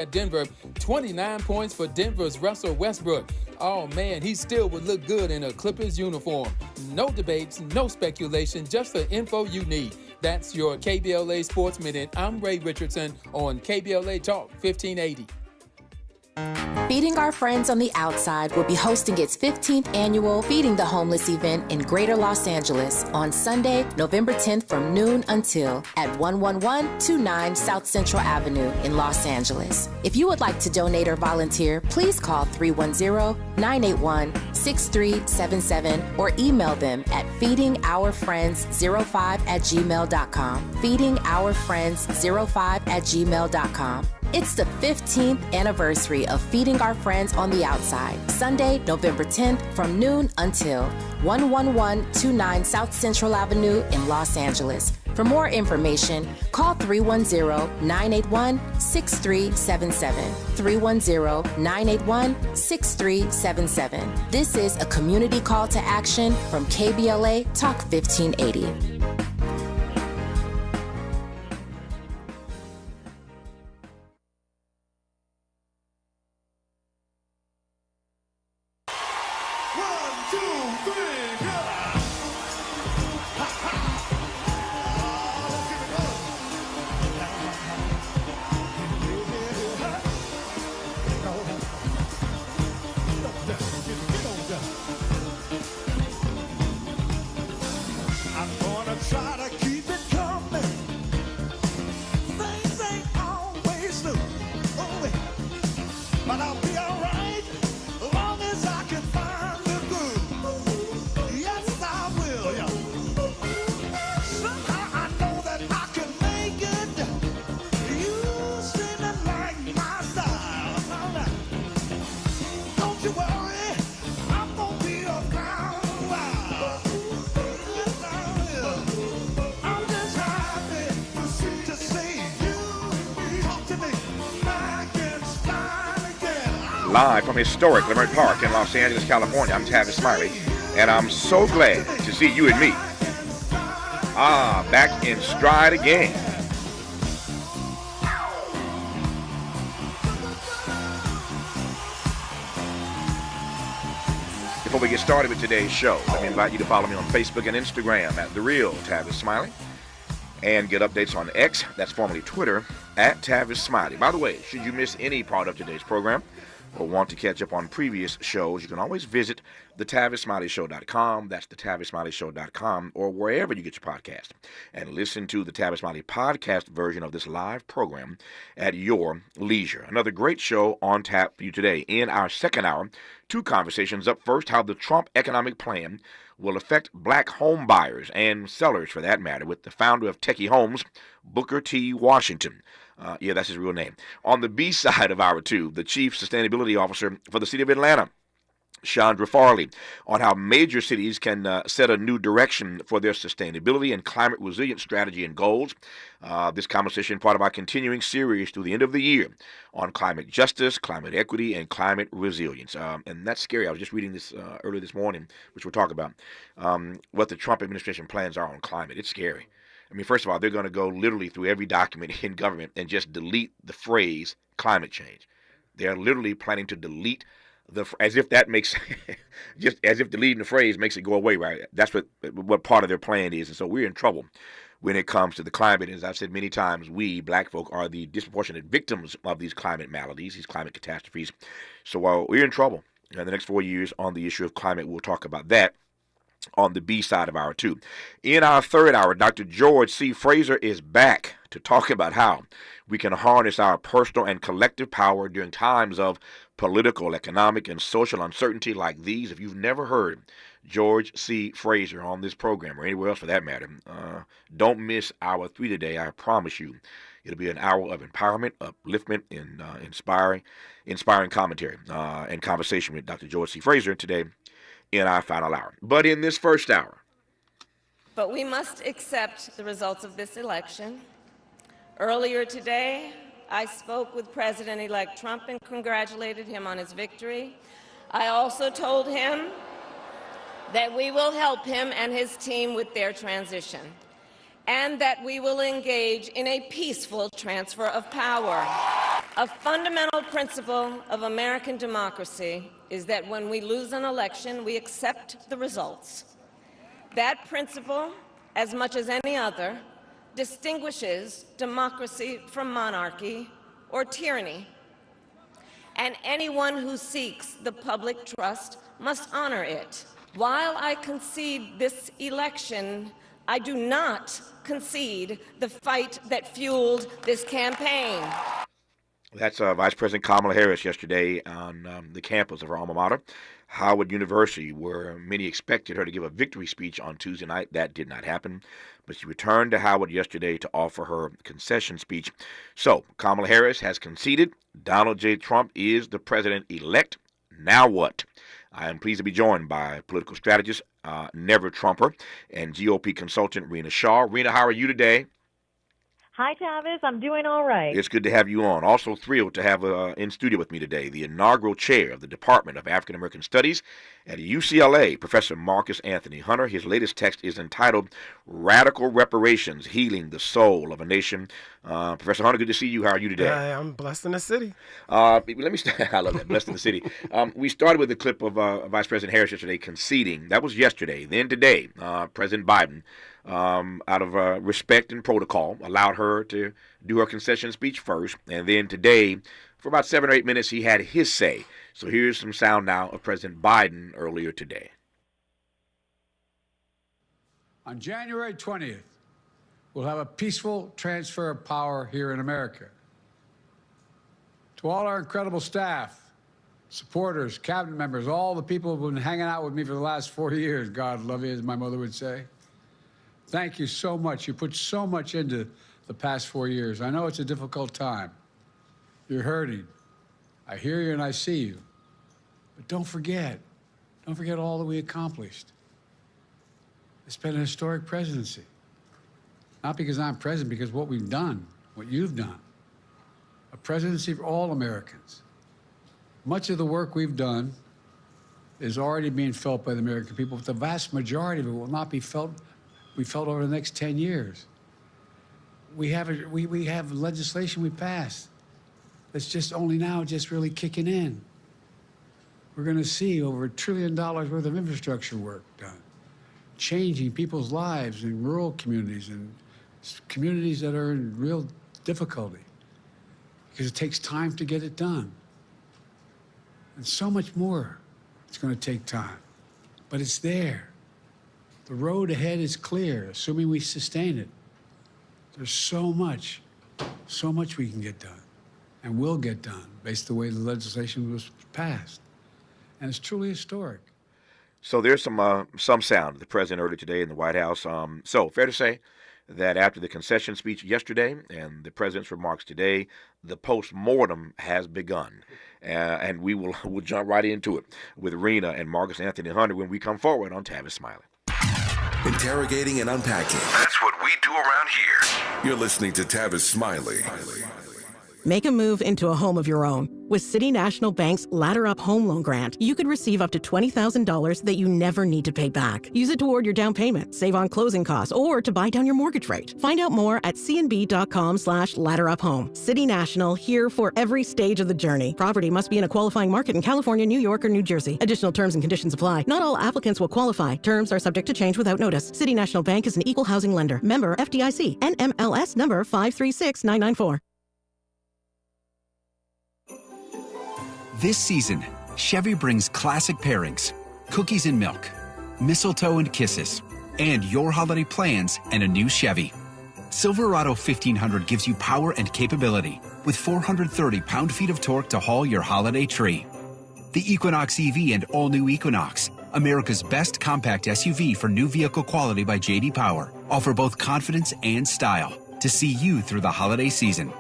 at Denver. 29 points for Denver's Russell Westbrook. Oh man, he still would look good in a Clippers uniform. No debates, no speculation, just the info you need. That's your KBLA Sports Minute. I'm Ray Richardson on KBLA Talk 1580. Feeding Our Friends on the Outside will be hosting its 15th annual Feeding the Homeless event in Greater Los Angeles on Sunday, November 10th from noon until at 11129 South Central Avenue in Los Angeles. If you would like to donate or volunteer, please call 310-981-6377 or email them at feedingourfriends05@gmail.com. feedingourfriends05@gmail.com. It's the 15th anniversary of Feeding Our Friends on the Outside, Sunday, November 10th from noon until 11129 South Central Avenue in Los Angeles. For more information, call 310-981-6377, 310-981-6377. This is a community call to action from KBLA Talk 1580. Live from historic Leimert Park in Los Angeles, California, I'm Tavis Smiley, and I'm so glad to see you and me. Back in stride again. Before we get started with today's show, let me invite you to follow me on Facebook and Instagram at The Real Tavis Smiley, and get updates on X, that's formerly Twitter, at Tavis Smiley. By the way, should you miss any part of today's program, or want to catch up on previous shows, you can always visit thetavissmileyshow.com. That's thetavissmileyshow.com, or wherever you get your podcast, and listen to the Tavis Smiley podcast version of this live program at your leisure. Another great show on tap for you today. In our second hour, two conversations. Up first, how the Trump economic plan will affect black home buyers and sellers, for that matter, with the founder of Techie Homes, Booker T. Washington. Yeah, that's his real name. On the B side of hour two, the Chief Sustainability Officer for the City of Atlanta, Chandra Farley, on how major cities can set a new direction for their sustainability and climate resilient strategy and goals. This conversation part of our continuing series through the end of the year on climate justice, climate equity, and climate resilience. And that's scary. I was just reading this earlier this morning, which we'll talk about, what the Trump administration plans are on climate. It's scary. I mean, first of all, they're going to go literally through every document in government and just delete the phrase climate change. They're literally planning to delete as if that makes, just as if deleting the phrase makes it go away, right? That's what part of their plan is. And so we're in trouble when it comes to the climate. As I've said many times, we, black folk, are the disproportionate victims of these climate maladies, these climate catastrophes. So we're in trouble. In the next 4 years on the issue of climate, we'll talk about that on the B side of hour two. In our third hour, Dr. George C. Fraser is back to talk about how we can harness our personal and collective power during times of political, economic, and social uncertainty like these. If you've never heard George C. Fraser on this program, or anywhere else for that matter, don't miss hour 3 today. I promise you, it'll be an hour of empowerment, upliftment, and inspiring commentary and conversation with Dr. George C. Fraser today in our final hour. But in this first hour, but we must accept the results of this election. Earlier today, I spoke with President-elect Trump and congratulated him on his victory. I also told him that we will help him and his team with their transition, and that we will engage in a peaceful transfer of power. A fundamental principle of American democracy is that when we lose an election, we accept the results. That principle, as much as any other, distinguishes democracy from monarchy or tyranny. And anyone who seeks the public trust must honor it. While I concede this election, I do not concede the fight that fueled this campaign. That's Vice President Kamala Harris yesterday on the campus of her alma mater, Howard University, where many expected her to give a victory speech on Tuesday night. That did not happen, but she returned to Howard yesterday to offer her concession speech. So Kamala Harris has conceded. Donald J. Trump is the president-elect. Now what? I am pleased to be joined by political strategist, Never Trumper, and GOP consultant Rena Shaw. Rena, how are you today? Hi, Tavis. I'm doing all right. It's good to have you on. Also thrilled to have in studio with me today the inaugural chair of the Department of African American Studies at UCLA, Professor Marcus Anthony Hunter. His latest text is entitled Radical Reparations, Healing the Soul of a Nation. Professor Hunter, good to see you. How are you today? I'm blessed in the city. Let me start. I love that, blessed in the city. We started with a clip of Vice President Harris yesterday conceding. That was yesterday. Then today, President Biden, out of respect and protocol, allowed her to do her concession speech first. And then today, for about 7 or 8 minutes, he had his say. So here's some sound now of President Biden earlier today. On January 20th, we'll have a peaceful transfer of power here in America. To all our incredible staff, supporters, cabinet members, all the people who've been hanging out with me for the last 40 years, God love you, as my mother would say. Thank you so much. You put so much into the past 4 years. I know it's a difficult time. You're hurting. I hear you and I see you. But don't forget all that we accomplished. It's been a historic presidency. Not because I'm president, because what we've done, what you've done. A presidency for all Americans. Much of the work we've done is already being felt by the American people, but the vast majority of it will not be felt over the next 10 years. We have legislation we passed that's just only now just really kicking in. We're going to see over $1 trillion worth of infrastructure work done, changing people's lives in rural communities and communities that are in real difficulty because it takes time to get it done. And so much more it's going to take time, but it's there. The road ahead is clear, assuming we sustain it. There's so much we can get done and will get done based on the way the legislation was passed. And it's truly historic. So there's some sound of the president earlier today in the White House. So fair to say that after the concession speech yesterday and the president's remarks today, the post-mortem has begun. And we'll jump right into it with Rena and Marcus Anthony Hunter when we come forward on Tavis Smiley. Interrogating and unpacking. That's what we do around here. You're listening to Tavis Smiley. Make a move into a home of your own. With City National Bank's Ladder Up Home Loan Grant, you could receive up to $20,000 that you never need to pay back. Use it toward your down payment, save on closing costs, or to buy down your mortgage rate. Find out more at cnb.com/ladderuphome. City National, here for every stage of the journey. Property must be in a qualifying market in California, New York, or New Jersey. Additional terms and conditions apply. Not all applicants will qualify. Terms are subject to change without notice. City National Bank is an equal housing lender. Member FDIC. NMLS number 536994. This season, Chevy brings classic pairings, cookies and milk, mistletoe and kisses, and your holiday plans and a new Chevy. Silverado 1500 gives you power and capability with 430 pound-feet of torque to haul your holiday tree. The Equinox EV and all-new Equinox, America's best compact SUV for new vehicle quality by J.D. Power, offer both confidence and style to see you through the holiday season.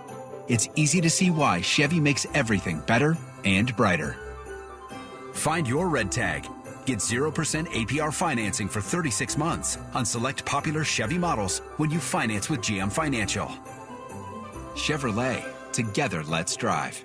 It's easy to see why Chevy makes everything better and brighter. Find your red tag. Get 0% APR financing for 36 months on select popular Chevy models when you finance with GM Financial. Chevrolet, together let's drive.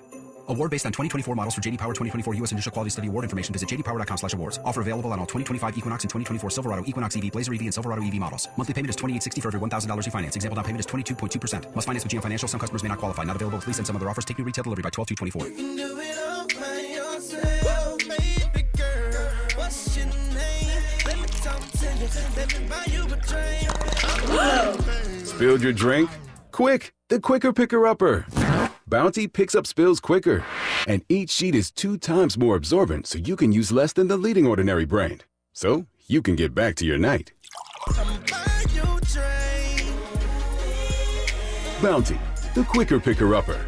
Award based on 2024 models for J.D. Power 2024 U.S. Initial Quality Study Award information. Visit jdpower.com/awards. Offer available on all 2025 Equinox and 2024 Silverado, Equinox EV, Blazer EV, and Silverado EV models. Monthly payment is $28.60 for every $1,000 you finance. Example down payment is 22.2%. Must finance with GM Financial. Some customers may not qualify. Not available with lease and some other offers. Take new retail delivery by 12/2/24. You can do it all by yourself, baby girl. What's your name? Let me talk to you. Let me buy you a drink. Spilled your drink? Quick, the quicker picker-upper. Bounty picks up spills quicker, and each sheet is 2 times more absorbent, so you can use less than the leading ordinary brand. So you can get back to your night. Bounty, the quicker picker-upper.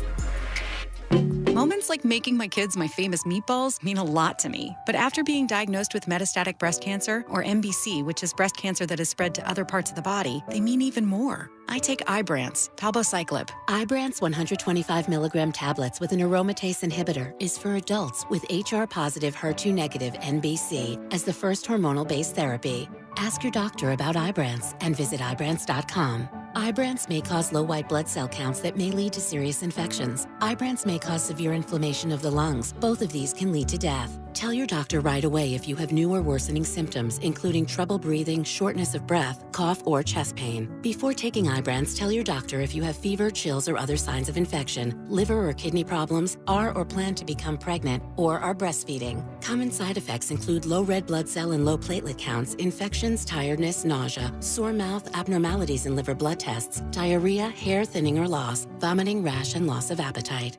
Moments like making my kids my famous meatballs mean a lot to me. But after being diagnosed with metastatic breast cancer, or MBC, which is breast cancer that has spread to other parts of the body, they mean even more. I take Ibrance, palbociclib. Ibrance 125 milligram tablets with an aromatase inhibitor is for adults with HR-positive, HER2-negative MBC as the first hormonal-based therapy. Ask your doctor about Ibrance and visit Ibrance.com. Ibrance may cause low white blood cell counts that may lead to serious infections. Ibrance may cause severe inflammation of the lungs. Both of these can lead to death. Tell your doctor right away if you have new or worsening symptoms, including trouble breathing, shortness of breath, cough, or chest pain. Before taking Ibrance, tell your doctor if you have fever, chills, or other signs of infection, liver or kidney problems, are or plan to become pregnant, or are breastfeeding. Common side effects include low red blood cell and low platelet counts, infections, tiredness, nausea, sore mouth, abnormalities in liver blood tests, diarrhea, hair thinning or loss, vomiting, rash, and loss of appetite.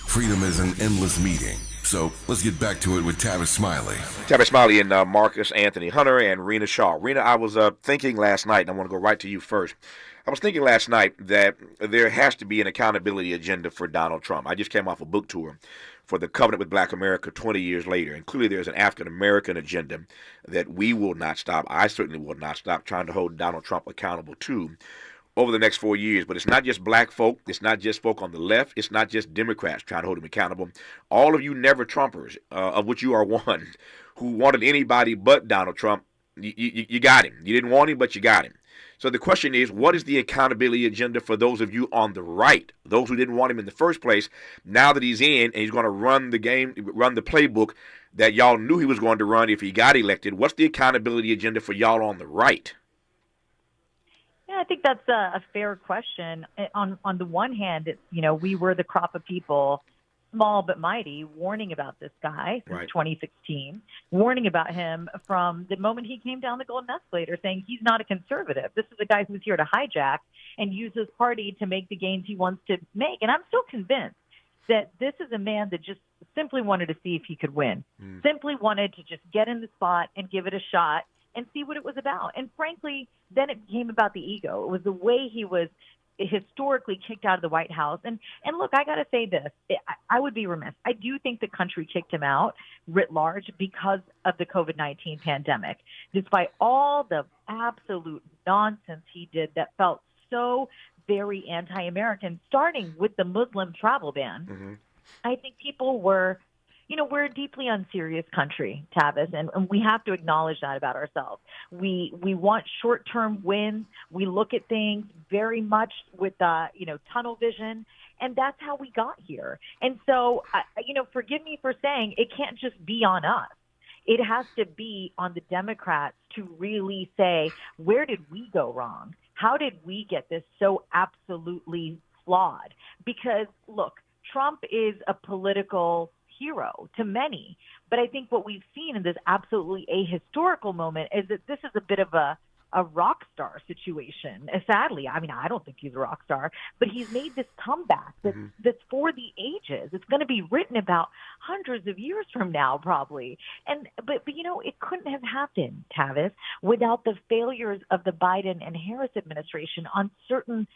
Freedom is an endless meeting. So let's get back to it with Tavis Smiley. Tavis Smiley and Marcus Anthony Hunter and Rena Shaw. Rena, I was thinking last night, and I want to go right to you first. I was thinking last night that there has to be an accountability agenda for Donald Trump. I just came off a book tour for the Covenant with Black America 20 years later, and clearly there's an African-American agenda that we will not stop, I certainly will not stop trying to hold Donald Trump accountable to over the next 4 years. But it's not just black folk. It's not just folk on the left. It's not just Democrats trying to hold him accountable. All of you never Trumpers, of which you are one, who wanted anybody but Donald Trump, you got him. You didn't want him, but you got him. So the question is, what is the accountability agenda for those of you on the right, those who didn't want him in the first place, now that he's in and he's going to run the game, run the playbook that y'all knew he was going to run if he got elected? What's the accountability agenda for y'all on the right? Yeah, I think that's a fair question. On the one hand, it's, we were the crop of people, small but mighty, warning about this guy since 2016, warning about him from the moment he came down the golden escalator, saying he's not a conservative. This is a guy who's here to hijack and use his party to make the gains he wants to make. And I'm still convinced that this is a man that just simply wanted to see if he could win, simply wanted to just get in the spot and give it a shot and see what it was about. And frankly, then it became about the ego. It was the way he was historically kicked out of the White House. And look, I got to say this. I would be remiss. I do think the country kicked him out writ large because of the COVID-19 pandemic. Despite all the absolute nonsense he did that felt so very anti-American, starting with the Muslim travel ban, I think people were, we're a deeply unserious country, Tavis, and we have to acknowledge that about ourselves. We want short-term wins. We look at things very much with, tunnel vision, and that's how we got here. And so, forgive me for saying it can't just be on us. It has to be on the Democrats to really say, where did we go wrong? How did we get this so absolutely flawed? Because, look, Trump is a political hero to many. But I think what we've seen in this absolutely ahistorical moment is that this is a bit of a rock star situation. Sadly, I mean, I don't think he's a rock star, but he's made this comeback that's for the ages. It's going to be written about hundreds of years from now, probably. But it couldn't have happened, Tavis, without the failures of the Biden and Harris administration on certain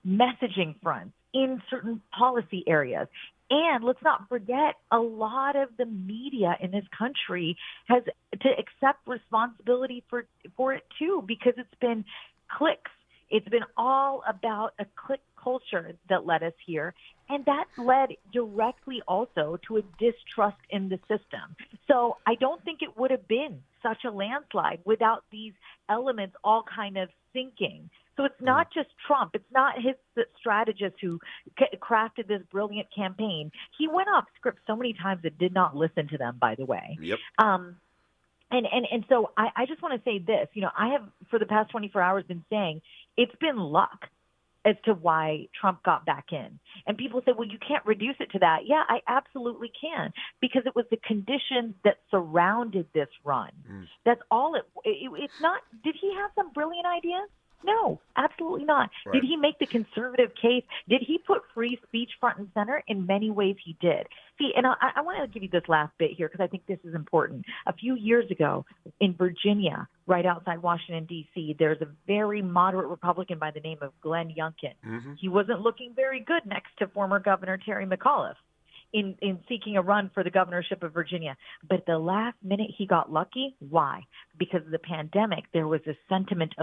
messaging fronts, in certain policy areas. And let's not forget, a lot of the media in this country has to accept responsibility for it too, because it's been clicks. It's been all about a click culture that led us here. And that led directly also to a distrust in the system. So I don't think it would have been such a landslide without these elements all kind of syncing So it's not just Trump. It's not his strategist who crafted this brilliant campaign. He went off script so many times and did not listen to them, by the way. Yep. And so I just want to say this. I have, for the past 24 hours, been saying it's been luck as to why Trump got back in. And people say, well, you can't reduce it to that. Yeah, I absolutely can, because it was the conditions that surrounded this run. That's all it's not. Did he have some brilliant ideas? No, absolutely not. Right. Did he make the conservative case? Did he put free speech front and center? In many ways, he did. See, and I want to give you this last bit here because I think this is important. A few years ago in Virginia, right outside Washington, D.C., there's a very moderate Republican by the name of Glenn Youngkin. Mm-hmm. He wasn't looking very good next to former Governor Terry McAuliffe in seeking a run for the governorship of Virginia. But at the last minute, he got lucky. Why? Because of the pandemic, there was a sentiment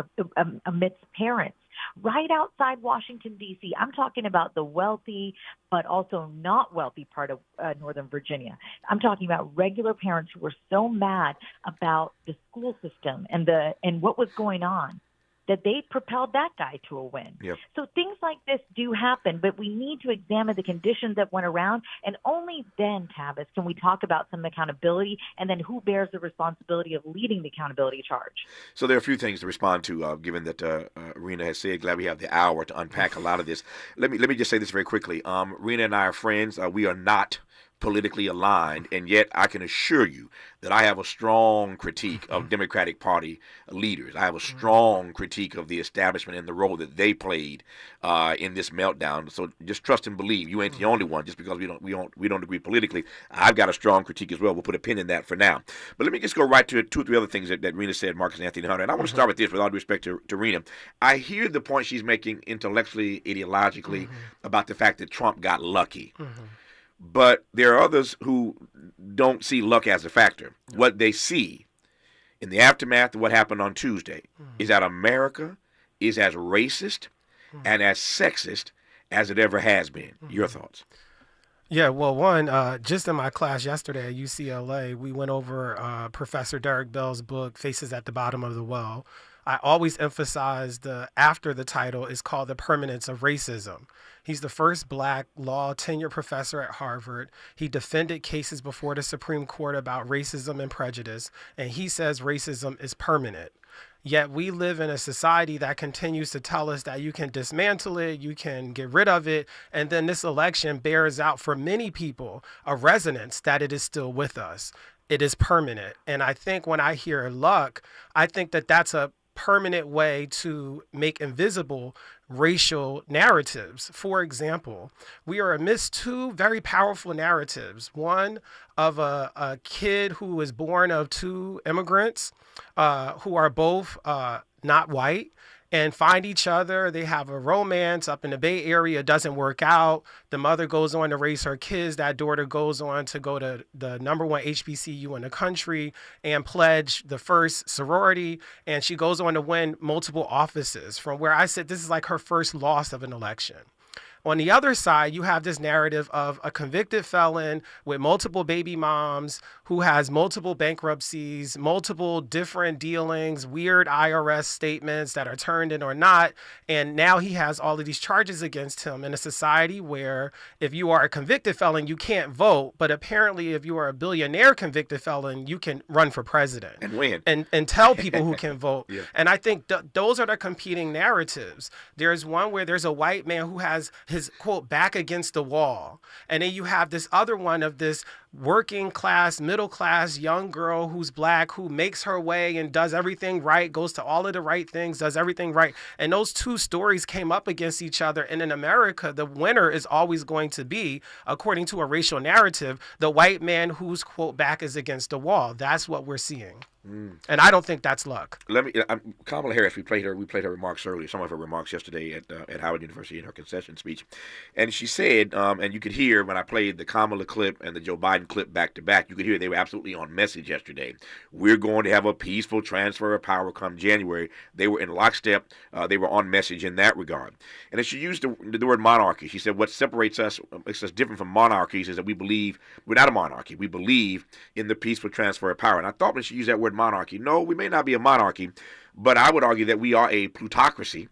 amidst parents right outside Washington, D.C. I'm talking about the wealthy but also not wealthy part of Northern Virginia. I'm talking about regular parents who were so mad about the school system and what was going on that they propelled that guy to a win. Yep. So things like this do happen, but we need to examine the conditions that went around, and only then, Tavis, can we talk about some accountability and then who bears the responsibility of leading the accountability charge. So there are a few things to respond to, given that Rena has said. Glad we have the hour to unpack a lot of this. Let me just say this very quickly. Rena and I are friends. We are not politically aligned, and yet I can assure you that I have a strong critique of Democratic Party leaders. I have a strong critique of the establishment and the role that they played in this meltdown. So just trust and believe. You ain't the only one. Just because we don't agree politically, I've got a strong critique as well. We'll put a pin in that for now. But let me just go right to 2 or 3 other things that Rena said, Marcus Anthony Hunter. And I want to start with this, with all due respect to Rena. I hear the point she's making intellectually, ideologically, about the fact that Trump got lucky. But there are others who don't see luck as a factor. What they see in the aftermath of what happened on Tuesday is that America is as racist and as sexist as it ever has been. Your thoughts? Yeah, well, one, just in my class yesterday at UCLA, we went over Professor Derek Bell's book, Faces at the Bottom of the Well. I always emphasize after the title is called The Permanence of Racism. He's the first Black law tenure professor at Harvard. He defended cases before the Supreme Court about racism and prejudice, and he says racism is permanent. Yet we live in a society that continues to tell us that you can dismantle it, you can get rid of it, and then this election bears out for many people a resonance that it is still with us. It is permanent. And I think when I hear luck, I think that that's a permanent way to make invisible racial narratives. For example, we are amidst 2 very powerful narratives. One of a kid who was born of 2 immigrants who are both not white and find each other. They have a romance up in the Bay Area. It doesn't work out. The mother goes on to raise her kids. That daughter goes on to go to the #1 HBCU in the country and pledge the first sorority. And she goes on to win multiple offices. From where I sit, this is like her first loss of an election. On the other side, you have this narrative of a convicted felon with multiple baby moms who has multiple bankruptcies, multiple different dealings, weird IRS statements that are turned in or not. And now he has all of these charges against him in a society where if you are a convicted felon, you can't vote. But apparently, if you are a billionaire convicted felon, you can run for president. And win. And tell people who can vote. Yeah. And I think those are the competing narratives. There's one where there's a white man who has his, quote, back against the wall. And then you have this other one of this working class, middle class young girl who's Black, who makes her way and does everything right, goes to all of the right things, does everything right. And those 2 stories came up against each other. And in America, the winner is always going to be, according to a racial narrative, the white man whose, quote, back is against the wall. That's what we're seeing. And I don't think that's luck. Kamala Harris, we played her remarks earlier, some of her remarks yesterday at Howard University in her concession speech. And she said, and you could hear when I played the Kamala clip and the Joe Biden clip back to back, you could hear they were absolutely on message yesterday. We're going to have a peaceful transfer of power come January. They were in lockstep. They were on message in that regard. And then she used the word monarchy. She said what separates us, makes us different from monarchies is that we believe, we're not a monarchy. We believe in the peaceful transfer of power. And I thought when she used that word monarchy. No, we may not be a monarchy, but I would argue that we are a plutocracy.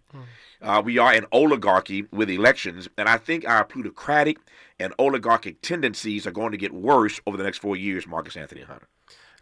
We are an oligarchy with elections, and I think our plutocratic and oligarchic tendencies are going to get worse over the next 4 years, Marcus Anthony Hunter.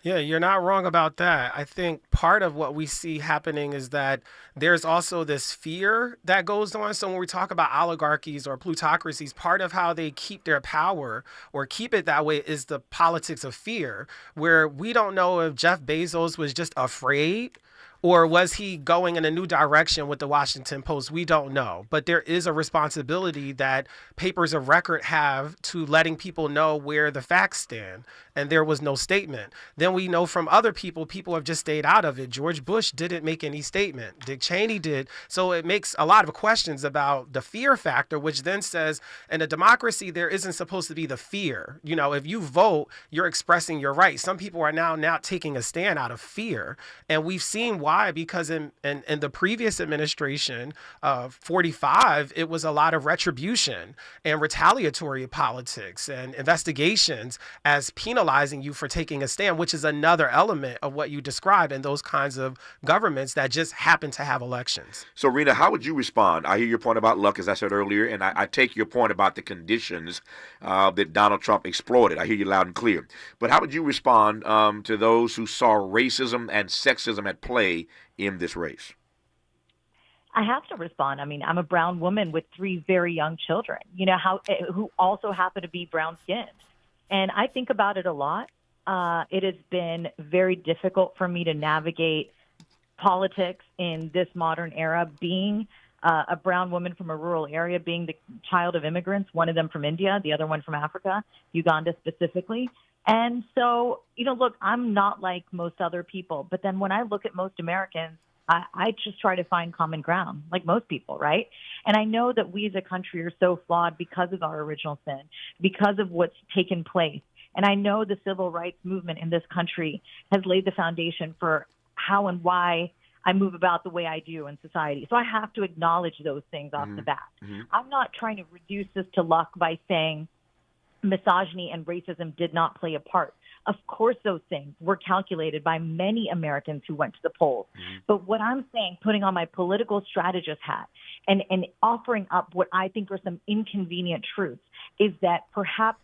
Yeah, you're not wrong about that. I think part of what we see happening is that there's also this fear that goes on. So when we talk about oligarchies or plutocracies, part of how they keep their power or keep it that way is the politics of fear, where we don't know if Jeff Bezos was just afraid or was he going in a new direction with the Washington Post? We don't know. But there is a responsibility that papers of record have to letting people know where the facts stand. And there was no statement. Then we know from other people have just stayed out of it. George Bush didn't make any statement. Dick Cheney did. So it makes a lot of questions about the fear factor, which then says in a democracy, there isn't supposed to be the fear. You know, if you vote, you're expressing your right. Some people are now taking a stand out of fear. And we've seen why. Because in the previous administration, 45, it was a lot of retribution and retaliatory politics and investigations as penalizing you for taking a stand, which is another element of what you described in those kinds of governments that just happen to have elections. So, Rena, how would you respond? I hear your point about luck, as I said earlier, and I take your point about the conditions that Donald Trump exploited. I hear you loud and clear. But how would you respond to those who saw racism and sexism at play in this race? I have to respond. I mean, I'm a brown woman with 3 very young children, who also happen to be brown skinned. And I think about it a lot. It has been very difficult for me to navigate politics in this modern era, being a brown woman from a rural area, being the child of immigrants, one of them from India, the other one from Africa, Uganda specifically. And so, look, I'm not like most other people. But then when I look at most Americans, I just try to find common ground, like most people, right? And I know that we as a country are so flawed because of our original sin, because of what's taken place. And I know the civil rights movement in this country has laid the foundation for how and why I move about the way I do in society. So I have to acknowledge those things off the bat. I'm not trying to reduce this to luck by saying misogyny and racism did not play a part. Of course, those things were calculated by many Americans who went to the polls. But what I'm saying, putting on my political strategist hat and offering up what I think are some inconvenient truths, is that perhaps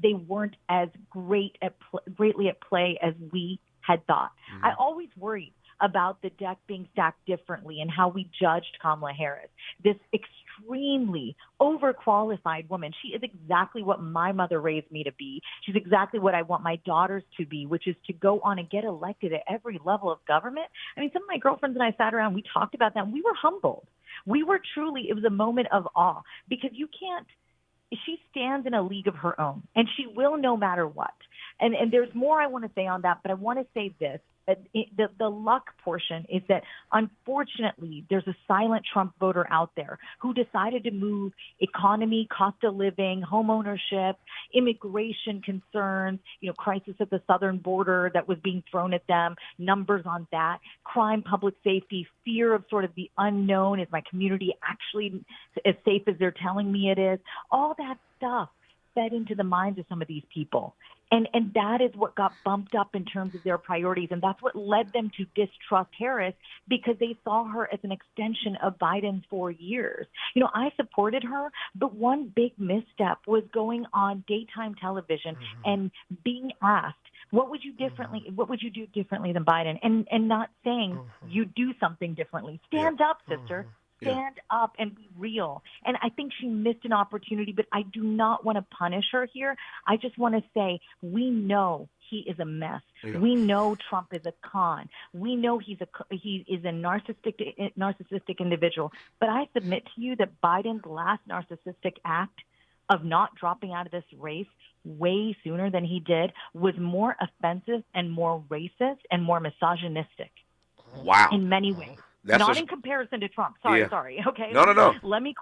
they weren't as greatly at play as we had thought. I always worried about the deck being stacked differently and how we judged Kamala Harris, this extremely overqualified woman. She is exactly what my mother raised me to be. She's exactly what I want my daughters to be, which is to go on and get elected at every level of government. I mean, some of my girlfriends and I sat around, we talked about that, and we were humbled. We were truly, it was a moment of awe, because she stands in a league of her own, and she will no matter what. And there's more I want to say on that, but I want to say this. The luck portion is that, unfortunately, there's a silent Trump voter out there who decided to move economy, cost of living, home ownership, immigration concerns, crisis at the southern border that was being thrown at them, numbers on that, crime, public safety, fear of sort of the unknown. Is my community actually as safe as they're telling me it is? All that stuff fed into the minds of some of these people. And that is what got bumped up in terms of their priorities. And that's what led them to distrust Harris, because they saw her as an extension of Biden for years. I supported her, but one big misstep was going on daytime television and being asked, what would you do differently than Biden? And not saying you do something differently. Stand up, sister. Stand up and be real. And I think she missed an opportunity, but I do not want to punish her here. I just want to say, we know he is a mess. We know Trump is a con. We know he is a narcissistic individual. But I submit to you that Biden's last narcissistic act of not dropping out of this race way sooner than he did was more offensive and more racist and more misogynistic. Wow. In many ways. Not in comparison to Trump. Sorry. Okay. No. Let me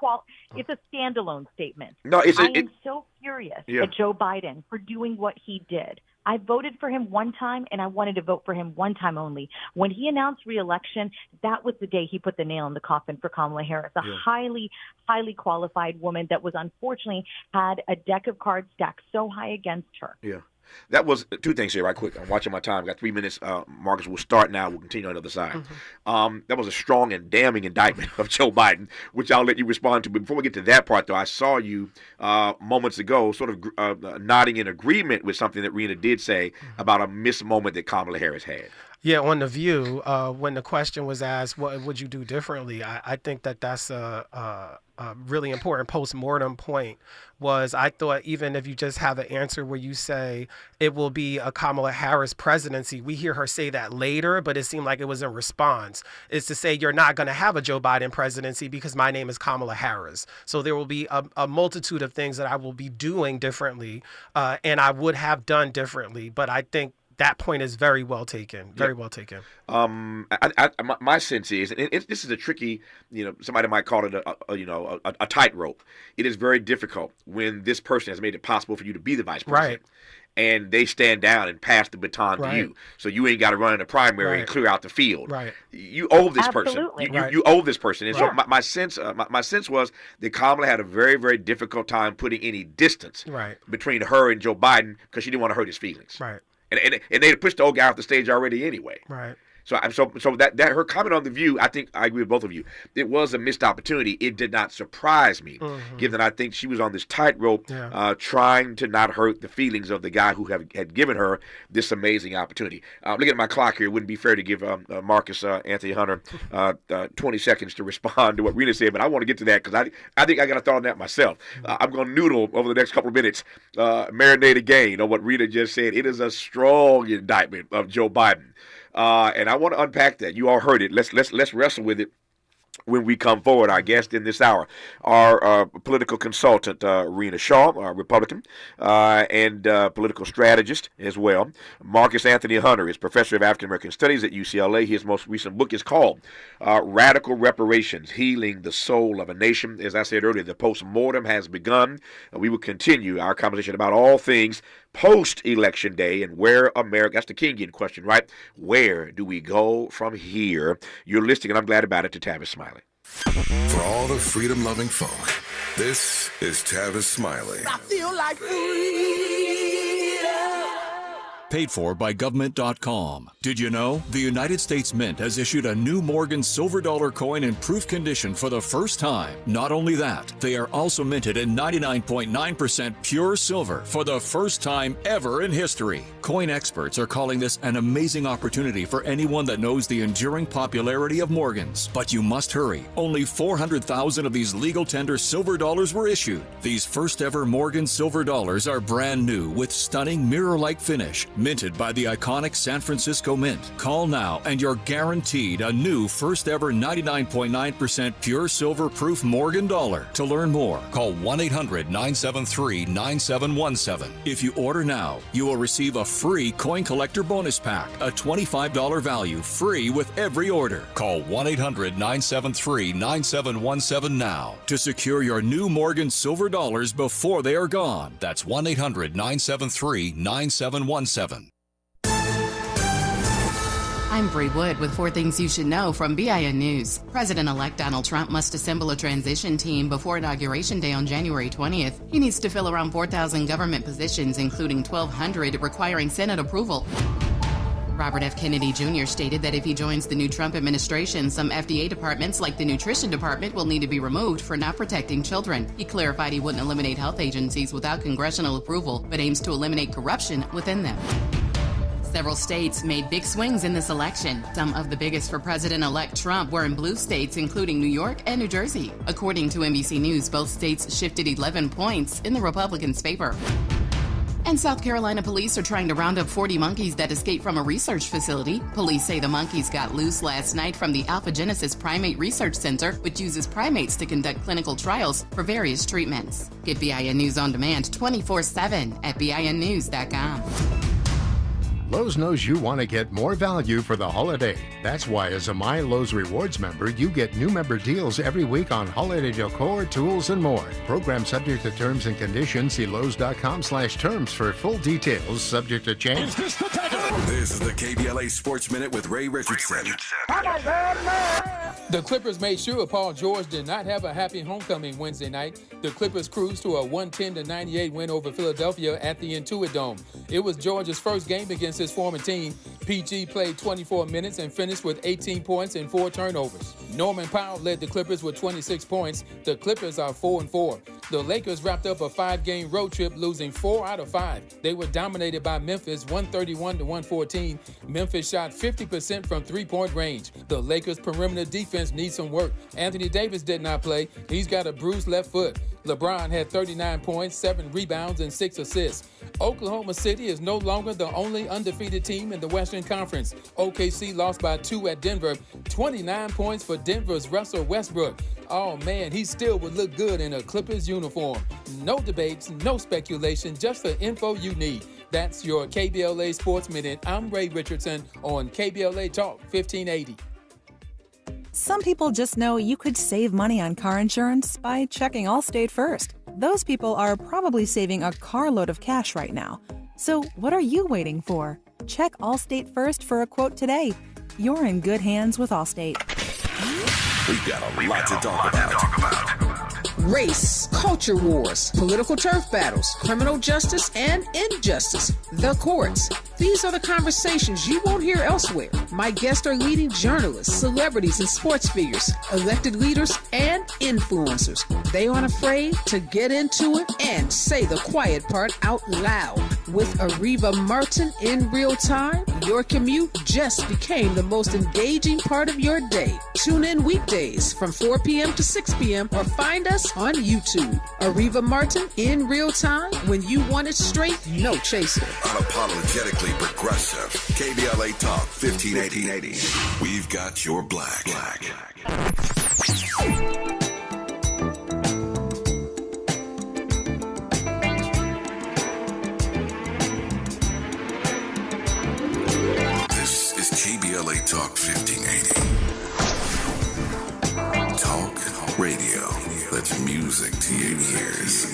it's a standalone statement. No, I am so furious at Joe Biden for doing what he did. I voted for him one time, and I wanted to vote for him one time only. When he announced re-election, that was the day he put the nail in the coffin for Kamala Harris, a highly, highly qualified woman that was unfortunately had a deck of cards stacked so high against her. Yeah. That was two things here, right quick. I'm watching my time. Got 3 minutes. Marcus will start now. We'll continue on the other side. That was a strong and damning indictment of Joe Biden, which I'll let you respond to. But before we get to that part, though, I saw you moments ago sort of nodding in agreement with something that Rena did say about a missed moment that Kamala Harris had. Yeah, on The View, when the question was asked, what would you do differently? I think that's a really important post-mortem point. Was I thought even if you just have an answer where you say it will be a Kamala Harris presidency, we hear her say that later, but it seemed like it was in response. It's to say you're not going to have a Joe Biden presidency because my name is Kamala Harris. So there will be a multitude of things that I will be doing differently and I would have done differently. But I think that point is very well taken. Very well taken. My sense is, and this is a tricky, somebody might call it a tightrope. It is very difficult when this person has made it possible for you to be the vice president. Right. And they stand down and pass the baton to you. So you ain't got to run in the primary and clear out the field. Right. You owe this person. You owe this person. And so my sense was that Kamala had a very, very difficult time putting any distance between her and Joe Biden because she didn't want to hurt his feelings. Right. And they pushed the old guy off the stage already anyway. Right. So that her comment on The View, I think I agree with both of you. It was a missed opportunity. It did not surprise me, given that I think she was on this tightrope, trying to not hurt the feelings of the guy who had given her this amazing opportunity. Looking at my clock here, it wouldn't be fair to give Marcus Anthony Hunter 20 seconds to respond to what Rena said, but I want to get to that because I think I got a thought on that myself. I'm going to noodle over the next couple of minutes, marinate again on what Rena just said. It is a strong indictment of Joe Biden. And I want to unpack that. You all heard it. Let's wrestle with it when we come forward. Our guest in this hour, our political consultant, Rena Shaw, Republican, and political strategist as well. Marcus Anthony Hunter is professor of African American Studies at UCLA. His most recent book is called Radical Reparations, Healing the Soul of a Nation. As I said earlier, the post-mortem has begun. We will continue our conversation about all things post-election day and where America, that's the Kingian question, right? Where do we go from here? You're listening, and I'm glad about it, to Tavis Smiley. For all the freedom-loving folk, this is Tavis Smiley. I feel like freedom. Paid for by government.com. Did you know? The United States Mint has issued a new Morgan silver dollar coin in proof condition for the first time. Not only that, they are also minted in 99.9% pure silver for the first time ever in history. Coin experts are calling this an amazing opportunity for anyone that knows the enduring popularity of Morgans. But you must hurry. Only 400,000 of these legal tender silver dollars were issued. These first ever Morgan silver dollars are brand new with stunning mirror-like finish, minted by the iconic San Francisco Mint. Call now and you're guaranteed a new first ever 99.9% pure silver proof Morgan dollar. To learn more, call 1-800-973-9717. If you order now, you will receive a free coin collector bonus pack, a $25 value, free with every order. Call 1-800-973-9717 now to secure your new Morgan silver dollars before they are gone. That's 1-800-973-9717. I'm Bree Wood with 4 things you should know from BIN News. President-elect Donald Trump must assemble a transition team before Inauguration Day on January 20th. He needs to fill around 4,000 government positions, including 1,200 requiring Senate approval. Robert F. Kennedy Jr. stated that if he joins the new Trump administration, some FDA departments like the Nutrition Department will need to be removed for not protecting children. He clarified he wouldn't eliminate health agencies without congressional approval, but aims to eliminate corruption within them. Several states made big swings in this election. Some of the biggest for President-elect Trump were in blue states, including New York and New Jersey. According to NBC News, both states shifted 11 points in the Republicans' favor. And South Carolina police are trying to round up 40 monkeys that escaped from a research facility. Police say the monkeys got loose last night from the Alpha Genesis Primate Research Center, which uses primates to conduct clinical trials for various treatments. Get BIN News on demand 24/7 at BINnews.com. Lowe's knows you want to get more value for the holiday. That's why as a My Lowe's Rewards member, you get new member deals every week on holiday decor, tools, and more. Program subject to terms and conditions. See Lowe's.com/terms for full details, subject to change. This is the KBLA Sports Minute with Ray Richardson. The Clippers made sure Paul George did not have a happy homecoming Wednesday night. The Clippers cruised to a 110-98 win over Philadelphia at the Intuit Dome. It was George's first game against his former team. PG played 24 minutes and finished with 18 points and 4 turnovers. Norman Powell led the Clippers with 26 points. The Clippers are 4-4. The Lakers wrapped up a 5-game road trip, losing 4 out of 5. They were dominated by Memphis, 131-114. Memphis shot 50% from three-point range. The Lakers' perimeter defense needs some work. Anthony Davis did not play. He's got a bruised left foot. LeBron had 39 points, 7 rebounds, and 6 assists. Oklahoma City is no longer the only undefeated team in the Western Conference. OKC lost by 2 at Denver. 29 points for Denver's Russell Westbrook. Oh man, he still would look good in a Clippers uniform. No debates, no speculation, just the info you need. That's your KBLA Sports Minute. I'm Ray Richardson on KBLA Talk 1580. Some people just know you could save money on car insurance by checking Allstate first. Those people are probably saving a carload of cash right now. So what are you waiting for? Check Allstate first for a quote today. You're in good hands with Allstate. We've got a lot to talk about. Race, culture wars, political turf battles, criminal justice, and injustice. The courts. These are the conversations you won't hear elsewhere. My guests are leading journalists, celebrities, and sports figures, elected leaders, and influencers. They aren't afraid to get into it and say the quiet part out loud. With Ariva Martin in real time, your commute just became the most engaging part of your day. Tune in weekdays from 4 p.m. to 6 p.m. or find us on YouTube. Ariva Martin in real time, when you want it straight, no chaser. Unapologetically progressive. KBLA Talk 1580. We've got your black. This is KBLA Talk 1580. Talk radio. That's music to your ears.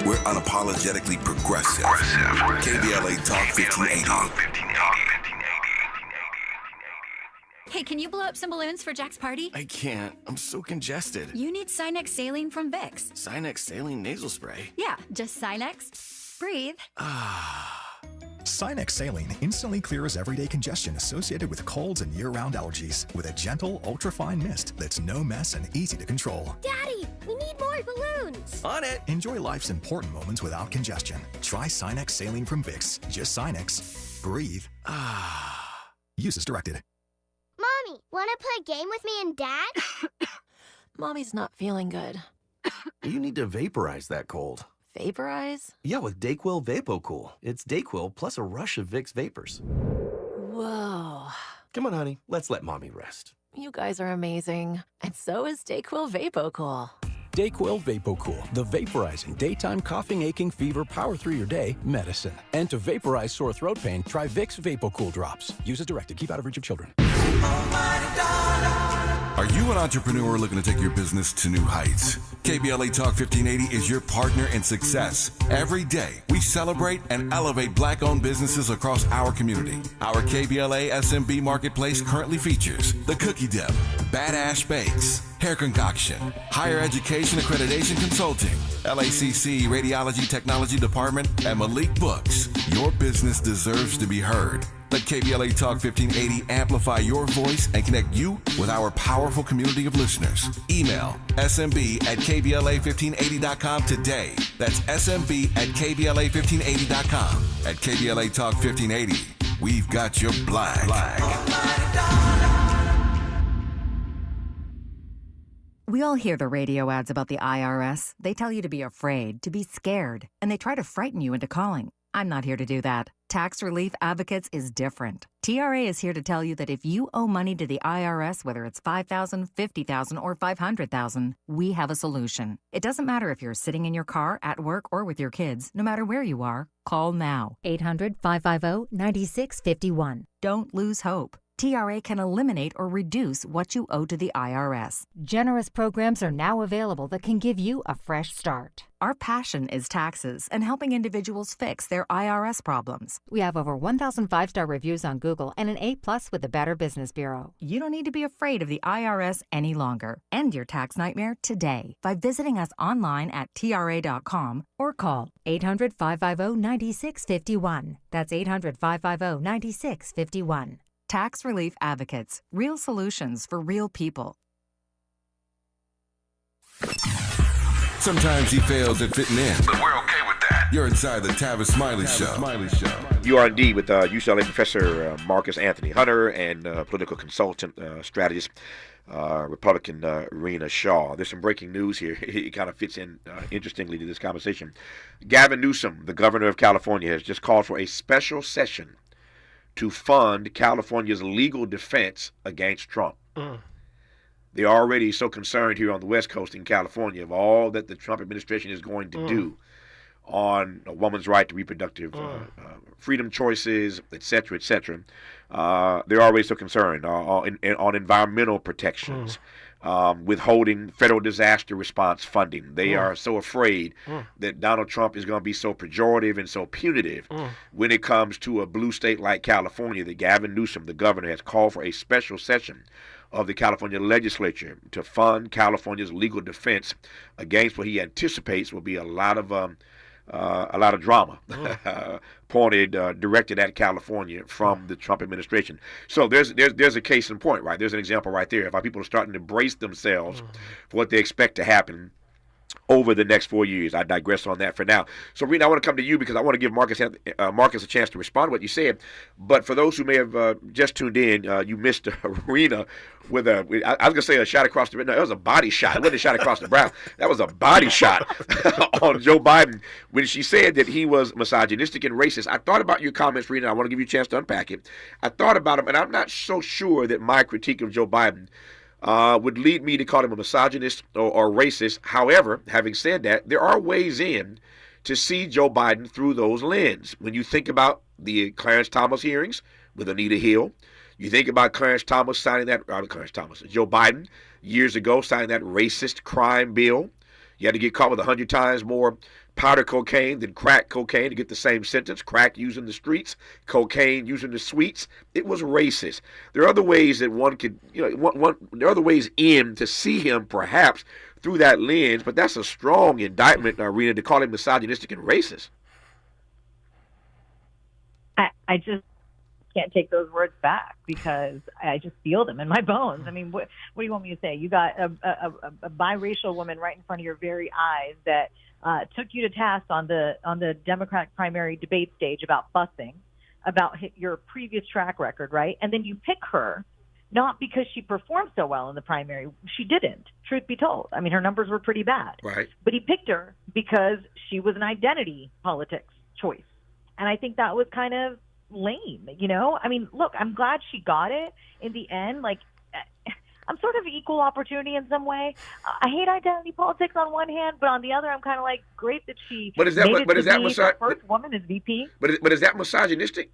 We're unapologetically progressive. KBLA Talk 1580. Hey, can you blow up some balloons for Jack's party? I can't. I'm so congested. You need Sinex Saline from Vicks. Sinex Saline nasal spray? Yeah, just Sinex. Breathe. Sinex Saline instantly clears everyday congestion associated with colds and year-round allergies with a gentle, ultra-fine mist that's no mess and easy to control. Daddy, we need more balloons. On it. Enjoy life's important moments without congestion. Try Sinex Saline from Vicks. Just Sinex. Breathe. Use as directed. Mommy, want to play a game with me and Dad? Mommy's not feeling good. You need to vaporize that cold. Vaporize? Yeah, with Dayquil VapoCool. It's Dayquil plus a rush of Vicks vapors. Whoa. Come on, honey. Let's let Mommy rest. You guys are amazing. And so is Dayquil VapoCool. Dayquil VapoCool, the vaporizing daytime coughing, aching, fever, power through your day medicine. And to vaporize sore throat pain, try Vicks VapoCool drops. Use as directed. Keep out of reach of children. Are you an entrepreneur looking to take your business to new heights? KBLA Talk 1580 is your partner in success. Every day, we celebrate and elevate Black-owned businesses across our community. Our KBLA SMB Marketplace currently features The Cookie Dip, Badass Bakes, Hair Concoction, Higher Education Accreditation Consulting, LACC Radiology Technology Department, and Malik Books. Your business deserves to be heard. Let KBLA Talk 1580 amplify your voice and connect you with our powerful community of listeners. Email smb@kbla1580.com today. That's smb@kbla1580.com. At KBLA Talk 1580, we've got your black. We all hear the radio ads about the IRS. They tell you to be afraid, to be scared, and they try to frighten you into calling. I'm not here to do that. Tax Relief Advocates is different. TRA is here to tell you that if you owe money to the IRS, whether it's $5,000, $50,000, or $500,000, we have a solution. It doesn't matter if you're sitting in your car, at work, or with your kids. No matter where you are, call now. 800-550-9651. Don't lose hope. TRA can eliminate or reduce what you owe to the IRS. Generous programs are now available that can give you a fresh start. Our passion is taxes and helping individuals fix their IRS problems. We have over 1,000 5-star reviews on Google and an A+ with the Better Business Bureau. You don't need to be afraid of the IRS any longer. End your tax nightmare today by visiting us online at TRA.com or call 800-550-9651. That's 800-550-9651. Tax Relief Advocates. Real solutions for real people. Sometimes he fails at fitting in, but we're okay with that. You're inside the Tavis Smiley Show. You are indeed with UCLA professor Marcus Anthony Hunter and political consultant, strategist, Republican Rena Shaw. There's some breaking news here. It kind of fits in interestingly to this conversation. Gavin Newsom, the governor of California, has just called for a special session to fund California's legal defense against Trump. They're already so concerned here on the West Coast in California of all that the Trump administration is going to do on a woman's right to reproductive freedom choices, et cetera, et cetera. They're already so concerned on environmental protections, withholding federal disaster response funding. They are so afraid that Donald Trump is going to be so pejorative and so punitive when it comes to a blue state like California that Gavin Newsom, the governor, has called for a special session of the California legislature to fund California's legal defense against what he anticipates will be a lot of drama directed at California from the Trump administration. So there's a case in point, right? There's an example right there of how people are starting to brace themselves for what they expect to happen over the next 4 years. I digress on that for now. So, Rena, I want to come to you because I want to give Marcus a chance to respond to what you said. But for those who may have just tuned in, you missed Rena with I was going to say a shot across the – no, it was a body shot. It wasn't a shot across the brow. That was a body shot on Joe Biden when she said that he was misogynistic and racist. I thought about your comments, Rena. I want to give you a chance to unpack it. I thought about them, and I'm not so sure that my critique of Joe Biden would lead me to call him a misogynist or racist. However, having said that, there are ways in to see Joe Biden through those lenses. When you think about the Clarence Thomas hearings with Anita Hill, you think about Joe Biden years ago signing that racist crime bill. You had to get caught with 100 times more powder cocaine than crack cocaine to get the same sentence. Crack using the streets, cocaine using the suites. It was racist. There are other ways that one could, there are other ways in to see him perhaps through that lens, but that's a strong indictment, Rena, to call him misogynistic and racist. I just can't take those words back because I just feel them in my bones. I mean, what do you want me to say? You got a biracial woman right in front of your very eyes that took you to task on the Democratic primary debate stage about busing, about your previous track record, right? And then you pick her, not because she performed so well in the primary. She didn't, truth be told. I mean, her numbers were pretty bad. Right. But he picked her because she was an identity politics choice. And I think that was kind of lame, I mean, look, I'm glad she got it in the end. Like, I'm sort of equal opportunity in some way. I hate identity politics on one hand, but on the other, I'm kind of like, great that she made it the first woman as VP. But is that misogynistic?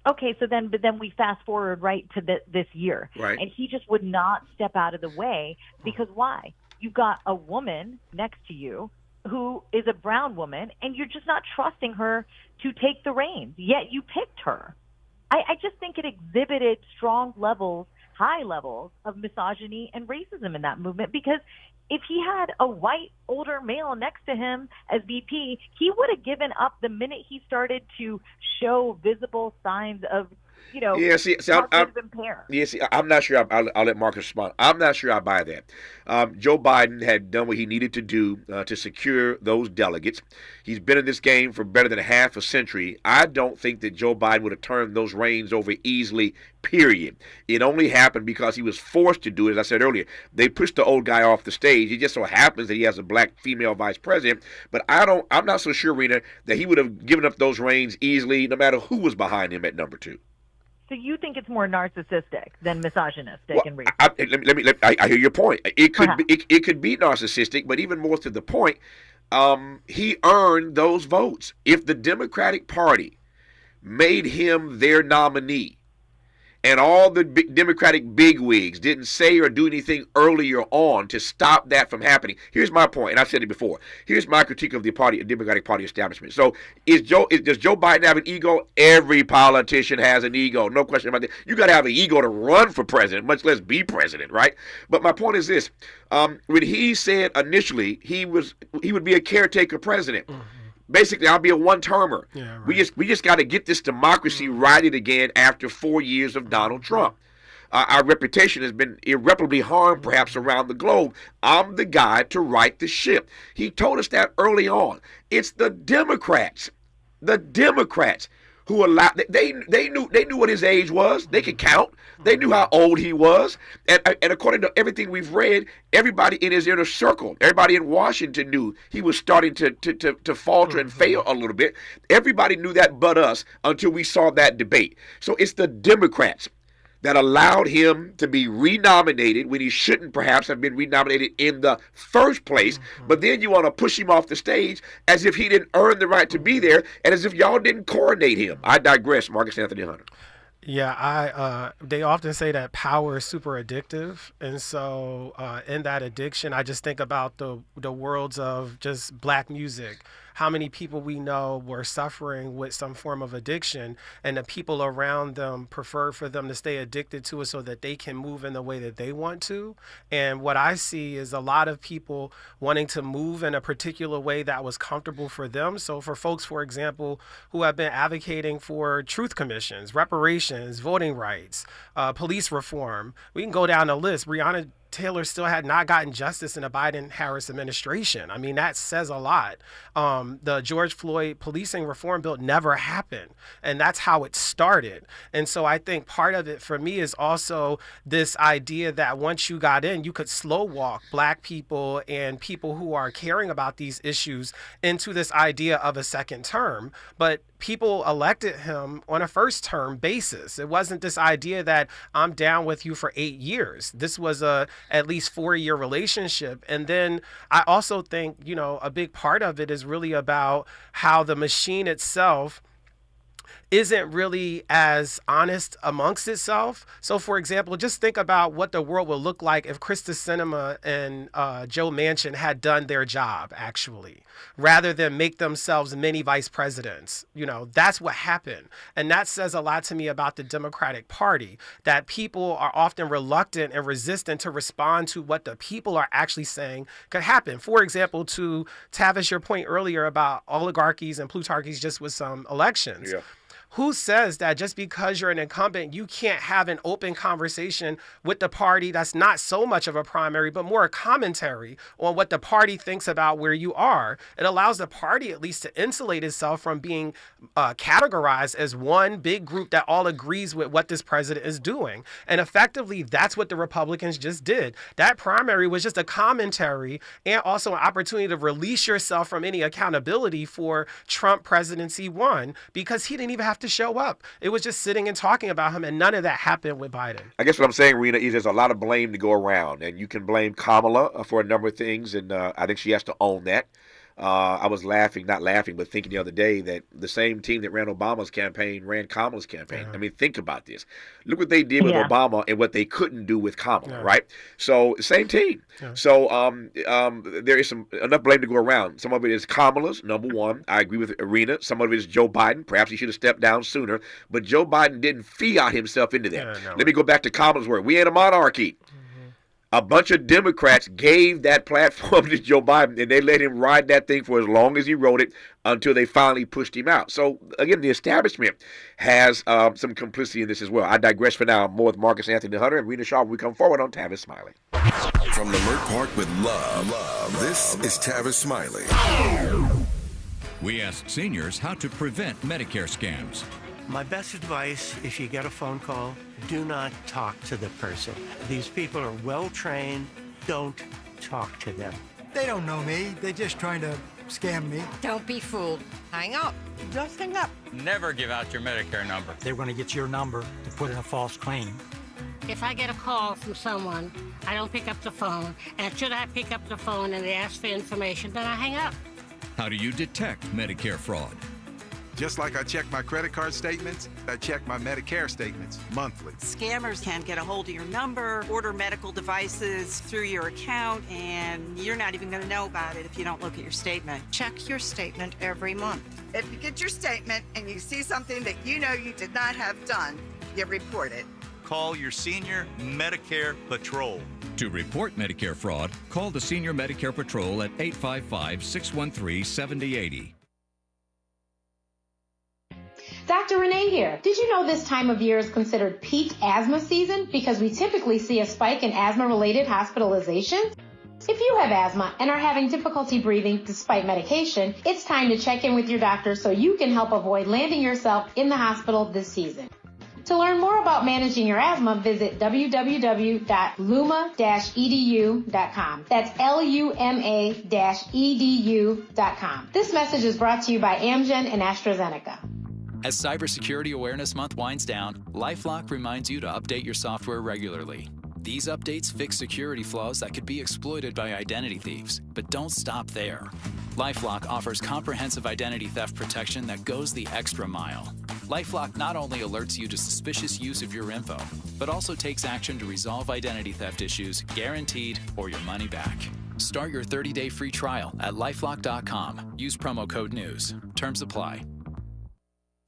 Okay, so then we fast forward right to this year, right? And he just would not step out of the way because why? You've got a woman next to you who is a brown woman, and you're just not trusting her to take the reins, yet you picked her. I just think it exhibited high levels of misogyny and racism in that movement, because if he had a white older male next to him as VP, he would have given up the minute he started to show visible signs of cognitive impair. I'm not sure. I'll let Marcus respond. I'm not sure I buy that. Joe Biden had done what he needed to do to secure those delegates. He's been in this game for better than half a century. I don't think that Joe Biden would have turned those reins over easily, period. It only happened because he was forced to do it. As I said earlier, they pushed the old guy off the stage. It just so happens that he has a black female vice president. But I'm not so sure, Rena, that he would have given up those reins easily, no matter who was behind him at number 2. So you think it's more narcissistic than misogynistic and racist? I hear your point. It could be narcissistic, but even more to the point, he earned those votes. If the Democratic Party made him their nominee, and all the Democratic bigwigs didn't say or do anything earlier on to stop that from happening. Here's my point, and I've said it before. Here's my critique of the Democratic Party establishment. So does Joe Biden have an ego? Every politician has an ego, no question about that. You got to have an ego to run for president, much less be president, right? But my point is this: when he said initially he would be a caretaker president. Mm-hmm. Basically, I'll be a one-termer. Yeah, right. We just got to get this democracy righted again after 4 years of Donald Trump. Our reputation has been irreparably harmed, perhaps around the globe. I'm the guy to right the ship. He told us that early on. It's the Democrats who allowed. They knew what his age was. They could count. They knew how old he was, and according to everything we've read, everybody in his inner circle, everybody in Washington knew he was starting to falter and fail a little bit. Everybody knew that but us until we saw that debate. So it's the Democrats that allowed him to be renominated when he shouldn't perhaps have been renominated in the first place. But then you want to push him off the stage as if he didn't earn the right to be there and as if y'all didn't coronate him. I digress, Marcus Anthony Hunter. Yeah, they often say that power is super addictive. And so in that addiction, I just think about the worlds of just black music. How many people we know were suffering with some form of addiction, and the people around them prefer for them to stay addicted to it so that they can move in the way that they want to. And what I see is a lot of people wanting to move in a particular way that was comfortable for them. So for folks, for example, who have been advocating for truth commissions, reparations, voting rights, police reform, we can go down the list. Breonna Taylor still had not gotten justice in the Biden-Harris administration. I mean, that says a lot. The George Floyd policing reform bill never happened, and that's how it started. And so I think part of it for me is also this idea that once you got in, you could slow walk black people and people who are caring about these issues into this idea of a second term. But people elected him on a first term basis. It wasn't this idea that I'm down with you for 8 years. This was a at least 4-year relationship. And then I also think, a big part of it is really about how the machine itself isn't really as honest amongst itself. So, for example, just think about what the world would look like if Krista Sinema and Joe Manchin had done their job, actually, rather than make themselves mini vice presidents. That's what happened. And that says a lot to me about the Democratic Party, that people are often reluctant and resistant to respond to what the people are actually saying could happen. For example, to Tavis, your point earlier about oligarchies and plutarchies just with some elections. Yeah. Who says that just because you're an incumbent, you can't have an open conversation with the party that's not so much of a primary, but more a commentary on what the party thinks about where you are? It allows the party at least to insulate itself from being categorized as one big group that all agrees with what this president is doing. And effectively, that's what the Republicans just did. That primary was just a commentary and also an opportunity to release yourself from any accountability for Trump presidency 1, because he didn't even have to show up. It was just sitting and talking about him, and none of that happened with Biden. I guess what I'm saying, Rena, is there's a lot of blame to go around, and you can blame Kamala for a number of things, and I think she has to own that. I was not laughing, but thinking the other day that the same team that ran Obama's campaign ran Kamala's campaign. Yeah. I mean, think about this. Look what they did with Obama and what they couldn't do with Kamala, right? So, same team. Yeah. So, there is enough blame to go around. Some of it is Kamala's, number one. I agree with Arena. Some of it is Joe Biden. Perhaps he should have stepped down sooner. But Joe Biden didn't fiat himself into that. Let me go back to Kamala's word. We ain't a monarchy. A bunch of Democrats gave that platform to Joe Biden, and they let him ride that thing for as long as he wrote it until they finally pushed him out. So, again, the establishment has some complicity in this as well. I digress for now. More with Marcus Anthony Hunter and Rena Shaw when we come forward on Tavis Smiley. From Leimert Park with love, this is Tavis Smiley. We asked seniors how to prevent Medicare scams. My best advice, if you get a phone call, do not talk to the person. These people are well-trained. Don't talk to them. They don't know me. They're just trying to scam me. Don't be fooled. Hang up. Just hang up. Never give out your Medicare number. They're going to get your number to put in a false claim. If I get a call from someone, I don't pick up the phone. And should I pick up the phone and they ask for information, then I hang up. How do you detect Medicare fraud? Just like I check my credit card statements, I check my Medicare statements monthly. Scammers can get a hold of your number, order medical devices through your account, and you're not even going to know about it if you don't look at your statement. Check your statement every month. If you get your statement and you see something that you know you did not have done, you report it. Call your Senior Medicare Patrol. To report Medicare fraud, call the Senior Medicare Patrol at 855-613-7080. Dr. Renee here. Did you know this time of year is considered peak asthma season because we typically see a spike in asthma-related hospitalizations? If you have asthma and are having difficulty breathing despite medication, it's time to check in with your doctor so you can help avoid landing yourself in the hospital this season. To learn more about managing your asthma, visit www.luma-edu.com. That's LUMA-edu.com. This message is brought to you by Amgen and AstraZeneca. As Cybersecurity Awareness Month winds down, LifeLock reminds you to update your software regularly. These updates fix security flaws that could be exploited by identity thieves. But don't stop there. LifeLock offers comprehensive identity theft protection that goes the extra mile. LifeLock not only alerts you to suspicious use of your info, but also takes action to resolve identity theft issues, guaranteed, or your money back. Start your 30-day free trial at LifeLock.com. Use promo code NEWS. Terms apply.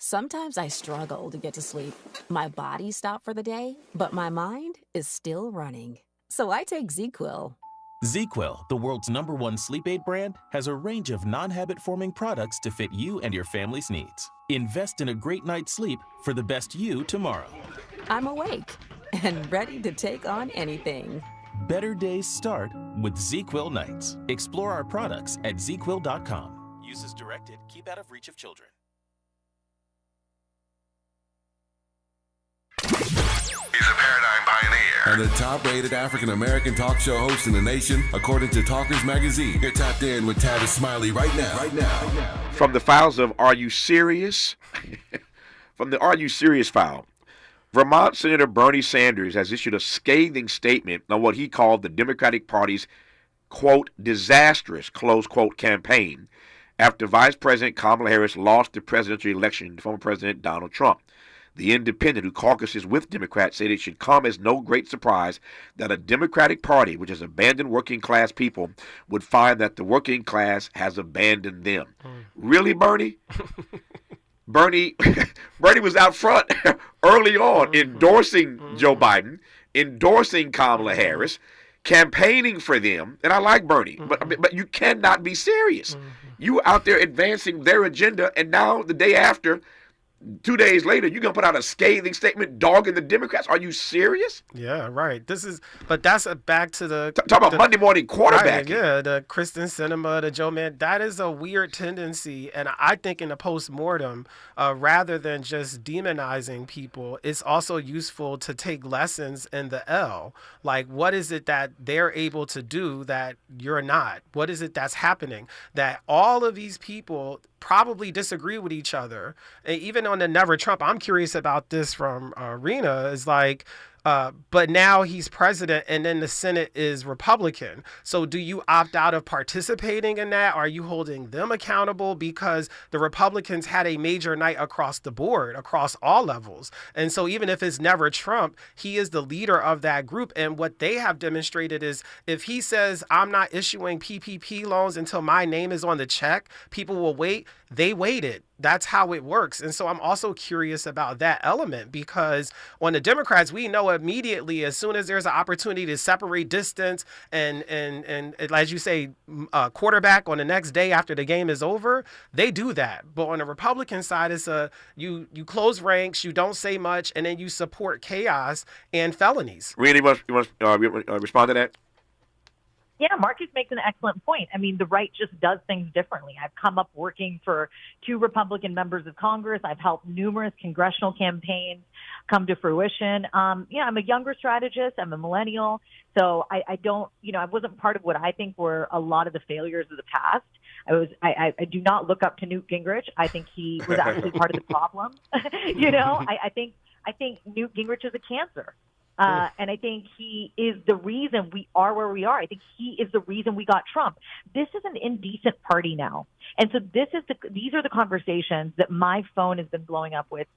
Sometimes I struggle to get to sleep. My body stopped for the day, but my mind is still running. So I take ZQuil. ZQuil, the world's #1 sleep aid brand, has a range of non-habit-forming products to fit you and your family's needs. Invest in a great night's sleep for the best you tomorrow. I'm awake and ready to take on anything. Better days start with ZQuil nights. Explore our products at ZQuil.com. Use as directed. Keep out of reach of children. He's a paradigm pioneer and the top-rated African-American talk show host in the nation, according to Talkers Magazine. You're tapped in with Tavis Smiley right now. From the files of Are You Serious? From the Are You Serious file, Vermont Senator Bernie Sanders has issued a scathing statement on what he called the Democratic Party's, quote, disastrous, close quote, campaign after Vice President Kamala Harris lost the presidential election to former President Donald Trump. The Independent, who caucuses with Democrats, said it should come as no great surprise that a Democratic Party, which has abandoned working class people, would find that the working class has abandoned them. Really, Bernie? Bernie was out front early on endorsing Joe Biden, endorsing Kamala Harris, campaigning for them, and I like Bernie, but you cannot be serious. You were out there advancing their agenda, and now the day after, 2 days later, you're going to put out a scathing statement dogging the Democrats? Are you serious? Yeah, right. But that's back to the... Talk about Monday morning quarterback. Right, yeah, the Kristen Sinema, the Joe Mann. That is a weird tendency. And I think in the post-mortem, rather than just demonizing people, it's also useful to take lessons in the L. Like, what is it that they're able to do that you're not? What is it that's happening? That all of these people probably disagree with each other. And even on the Never Trump, I'm curious about this from Rena, is like, but now he's president and then the Senate is Republican. So do you opt out of participating in that? Are you holding them accountable? Because the Republicans had a major night across the board, across all levels. And so even if it's Never Trump, he is the leader of that group. And what they have demonstrated is if he says, I'm not issuing PPP loans until my name is on the check, people will wait. They waited. that's how it works. And so I'm also curious about that element, because on the Democrats, we know immediately as soon as there's an opportunity to separate distance and as you say, quarterback on the next day after the game is over, they do that. But on the Republican side, it's you close ranks, you don't say much, and then you support chaos and felonies. Really, you want to respond to that? Yeah, Marcus makes an excellent point. I mean, the right just does things differently. I've come up working for 2 Republican members of Congress. I've helped numerous congressional campaigns come to fruition. I'm a younger strategist. I'm a millennial. So I don't, I wasn't part of what I think were a lot of the failures of the past. I do not look up to Newt Gingrich. I think he was actually part of the problem. I think Newt Gingrich is a cancer. And I think he is the reason we are where we are. I think he is the reason we got Trump. This is an indecent party now. And so these are the conversations that my phone has been blowing up with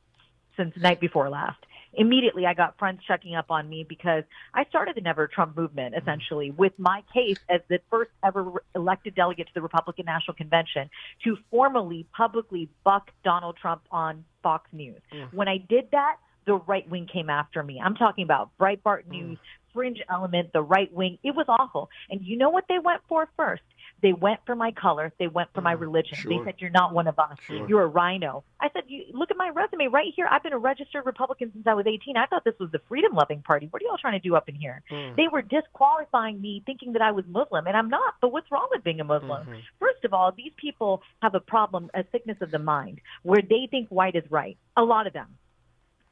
since the night before last. Immediately, I got friends checking up on me because I started the Never Trump movement, essentially, with my case as the first ever elected delegate to the Republican National Convention to formally, publicly buck Donald Trump on Fox News. When I did that, the right wing came after me. I'm talking about Breitbart News, Fringe Element, the right wing. It was awful. And you know what they went for first? They went for my color. They went for my religion. They said, you're not one of us. You're a rhino. I said, look at my resume right here. I've been a registered Republican since I was 18. I thought this was the freedom-loving party. What are y'all trying to do up in here? They were disqualifying me, thinking that I was Muslim, and I'm not. But what's wrong with being a Muslim? First of all, these people have a problem, a sickness of the mind, where they think white is right. A lot of them.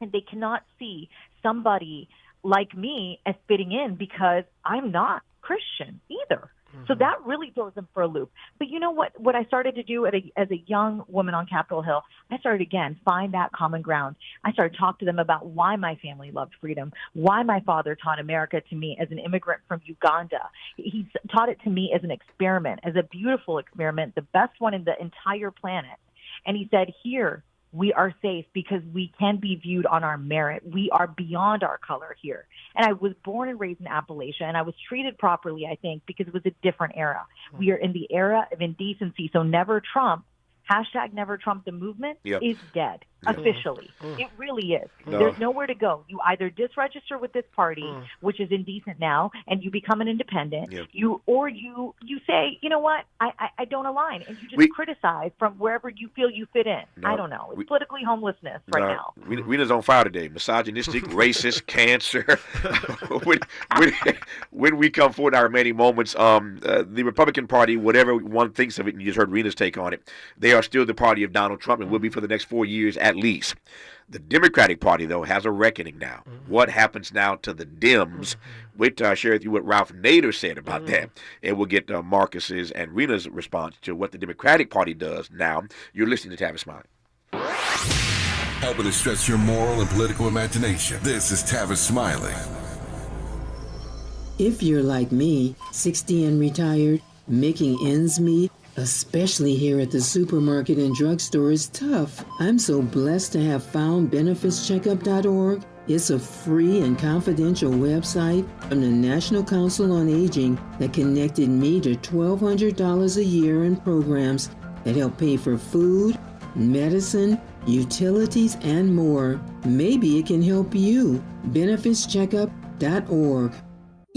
And they cannot see somebody like me as fitting in because I'm not Christian either. So that really throws them for a loop. But you know what I started to do as a young woman on Capitol Hill? I started, again, find that common ground. I started to talk to them about why my family loved freedom, why my father taught America to me as an immigrant from Uganda. He taught it to me as an experiment, as a beautiful experiment, the best one in the entire planet. And he said, here, we are safe because we can be viewed on our merit. We are beyond our color here. And I was born and raised in Appalachia, and I was treated properly, I think, because it was a different era. We are in the era of indecency. So Never Trump, hashtag Never Trump the movement is dead. Officially. It really is. No. There's nowhere to go. You either disregister with this party, which is indecent now, and you become an independent, you say, you know what, I don't align, and you just criticize from wherever you feel you fit in. I don't know. It's politically homelessness right now. Rena's on fire today. Misogynistic, racist, cancer. when we come forward in our remaining moments, the Republican Party, whatever one thinks of it, and you just heard Rena's take on it, they are still the party of Donald Trump and will be for the next 4 years at least. The Democratic Party, though, has a reckoning now. What happens now to the Dems? Wait till I share with you what Ralph Nader said about that. And we'll get Marcus's and Rena's response to what the Democratic Party does now. You're listening to Tavis Smiley. Helping to stretch your moral and political imagination. This is Tavis Smiley. If you're like me, 60 and retired, making ends meet, especially here at the supermarket and drugstore, is tough. I'm so blessed to have found BenefitsCheckup.org. It's a free and confidential website from the National Council on Aging that connected me to $1,200 a year in programs that help pay for food, medicine, utilities, and more. Maybe it can help you. BenefitsCheckup.org.